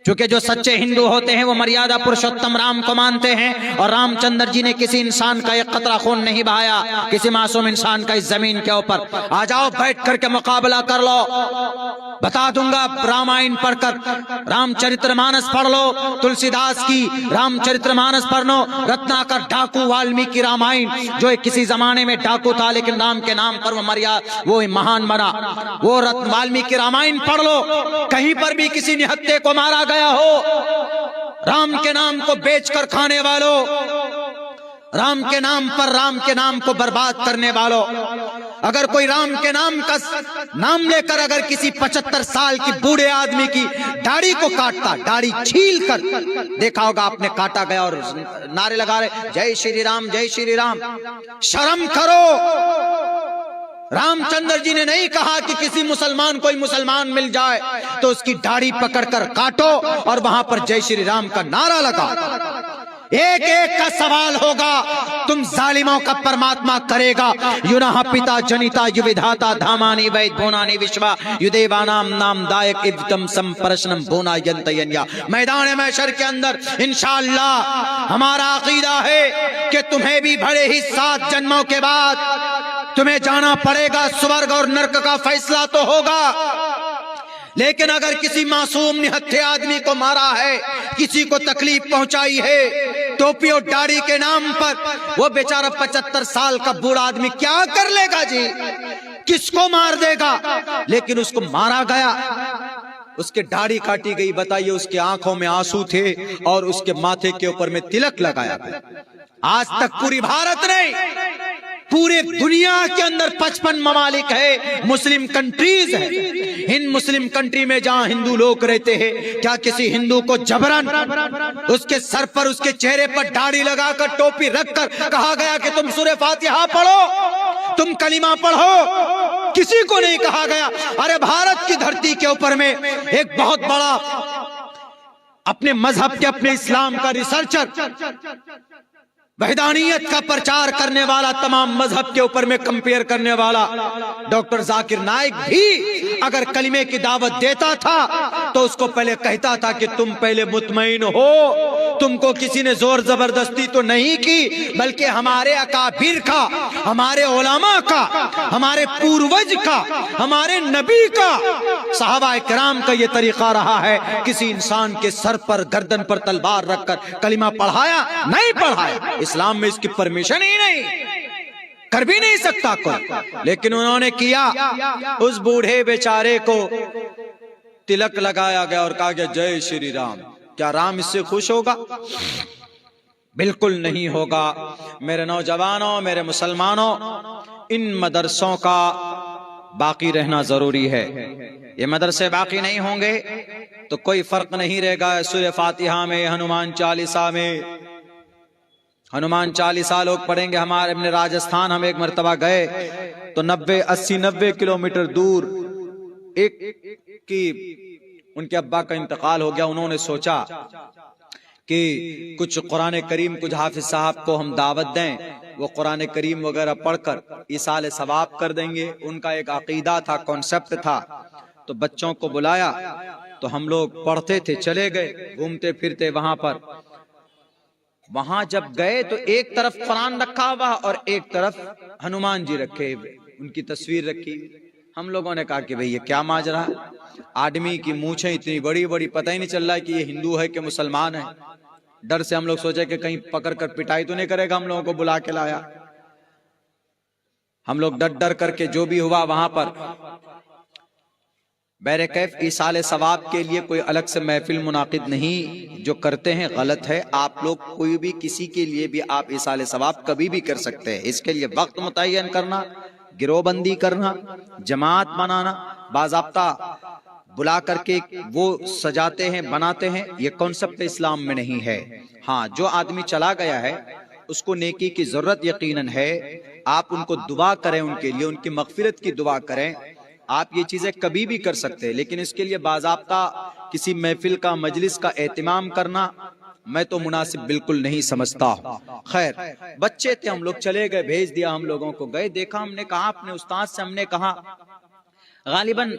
चूंकि जो सच्चे हिंदू होते हैं वो मर्यादा पुरुषोत्तम राम को मानते हैं, और रामचंद्र जी ने किसी इंसान का एक कतरा खून नहीं बहाया, किसी मासूम इंसान का इस जमीन के ऊपर। आ जाओ बैठ करके मुकाबला कर लो, बता दूंगा। रामायण पढ़कर रामचरितमानस पढ़ लो, तुलसीदास की रामचरितमानस पढ़ लो, रत्नाकर डाकू वाल्मीकि रामायण, जो किसी जमाने में डाकू था लेकिन राम के नाम पर वो महान बना, वो वाल्मीकि रामायण पढ़ लो। कहीं पर भी किसी निहत्थे को मारा गया हो, राम के नाम को बेचकर खाने वालों, राम के नाम पर राम के नाम को बर्बाद करने वालों, अगर कोई राम के नाम का नाम लेकर अगर किसी 75 साल की बूढ़े आदमी की दाढ़ी को काटता, दाढ़ी छील कर, देखा होगा आपने, काटा गया और नारे लगा रहे जय श्री राम, जय श्री राम। शर्म करो। रामचंद्र जी ने नहीं कहा कि किसी मुसलमान कोई मुसलमान मिल जाए तो उसकी दाढ़ी पकड़कर काटो और वहां पर जय श्री राम का नारा लगा। एक एक का सवाल होगा, तुम जालिमों का परमात्मा करेगा। युनः पिता जनिता युविधाता धामानि वैद भुवनानि विश्वा युदेवानाम नाम दायक इवतम संप्रश्नम भुवना यंतयन्या। मैदान महशर के अंदर इंशाअल्लाह हमारा अकीदा है कि तुम्हें भी बड़े ही 7 जन्मों के बाद तुम्हें जाना पड़ेगा, स्वर्ग और नरक का फैसला तो होगा। लेकिन अगर किसी मासूम निहत्थे आदमी को मारा है, किसी को तकलीफ पहुंचाई है, टोपी और दाढ़ी के नाम पर, वो बेचारा 75 साल का बूढ़ा आदमी क्या कर लेगा जी, किसको मार देगा? लेकिन उसको मारा गया, उसके दाढ़ी काटी गई, बताइए उसके आंखों में आंसू थे और उसके माथे के ऊपर में तिलक लगाया गया। आज तक पूरी भारत नहीं, पूरे दुनिया के अंदर 55 ममालिक है, मुस्लिम कंट्रीज है। इन मुस्लिम कंट्री में जहां हिंदू लोग रहते हैं, क्या किसी हिंदू को जबरन उसके सर पर, उसके चेहरे पर दाढ़ी लगाकर, टोपी रखकर कहा गया कि तुम सूरह फातिहा पढ़ो, तुम कलिमा पढ़ो? किसी को नहीं कहा गया। अरे भारत की धरती के ऊपर में एक बहुत बड़ा अपने मजहब के, अपने इस्लाम का रिसर्चर, वहदानियत का प्रचार करने वाला, तमाम मजहब के ऊपर में कंपेयर करने वाला डॉक्टर जाकिर नाइक भी अगर कलिमे की दावत देता था तो उसको पहले कहता था कि तुम पहले मुतमईन हो, तुमको किसी ने जोर जबरदस्ती तो नहीं की, बल्कि हमारे अकाबिर का, हमारे उलमा का, हमारे पूर्वज का, हमारे नबी का, सहाबा इकराम का ये तरीका रहा है। किसी इंसान के सर पर, गर्दन पर तलवार रखकर कलिमा पढ़ाया नहीं पढ़ाया, इस्लाम में इसकी परमिशन ही नहीं, कर भी नहीं सकता कोई। लेकिन उन्होंने किया, उस बूढ़े बेचारे को तिलक लगाया गया और कहा गया जय श्री राम। क्या राम इससे खुश होगा? बिल्कुल नहीं होगा। मेरे नौजवानों, मेरे मुसलमानों, इन मदरसों का बाकी रहना जरूरी है। ये मदरसे बाकी नहीं होंगे तो कोई फर्क नहीं रहेगा। सूरह फातिहा में, हनुमान चालीसा में, हनुमान चालीसा लोग पढ़ेंगे। हमारे अपने राजस्थान हम एक मर्तबा गए तो 80-90 किलोमीटर दूर एक की उनके अब्बा का इंतकाल हो गया। उन्होंने सोचा कि कुछ कुरान करीम, कुछ हाफिज साहब को हम दावत दें, वो कुरान करीम वगैरह पढ़कर इसाले सवाब कर देंगे। उनका एक अकीदा था, कॉन्सेप्ट था। तो बच्चों को बुलाया तो हम लोग पढ़ते थे, चले गए घूमते फिरते वहां पर। वहां जब गए तो एक तरफ कुरान रखा हुआ और एक तरफ हनुमान जी रखे हुए, उनकी तस्वीर रखी। हम लोगों ने कहा कि भाई ये क्या माजरा है, आदमी की मूछें इतनी बड़ी बड़ी, पता ही नहीं चल रहा है कि ये हिंदू है कि मुसलमान है। डर से हम लोग सोचे कि कहीं पकड़ कर पिटाई तो नहीं करेगा, हम लोगों को बुला के लाया। हम लोग डर डर करके जो भी हुआ वहां पर बैरकैफ इसाले सवाब के लिए कोई अलग से महफिल मुनाकिद नहीं, जो करते हैं गलत है। आप लोग कोई भी किसी के लिए भी आप इसाले सवाब कभी भी कर सकते हैं। इसके लिए वक्त मुतय्यन करना, गिरोहबंदी करना, जमात बनाना, बाज़ाब्ता बुला करके वो सजाते हैं, बनाते हैं, ये कॉन्सेप्ट इस्लाम में नहीं है। हाँ, जो आदमी चला गया है उसको नेकी की जरूरत यकीनन है। आप उनको दुआ करें, उनके लिए उनकी मगफिरत की दुआ करें। आप ये चीजें कभी भी कर सकते हैं, लेकिन इसके लिए बाज़ाब्ता किसी महफिल का, मजलिस का एहतिमाम करना मैं तो मुनासिब बिल्कुल नहीं समझता। खैर, बच्चे थे हम लोग, चले गए, भेज दिया हम लोगों को। गए, देखा, हमने कहा अपने उस्ताद से, हमने कहा गालिबन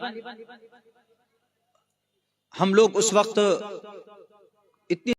हम लोग उस वक्त इतनी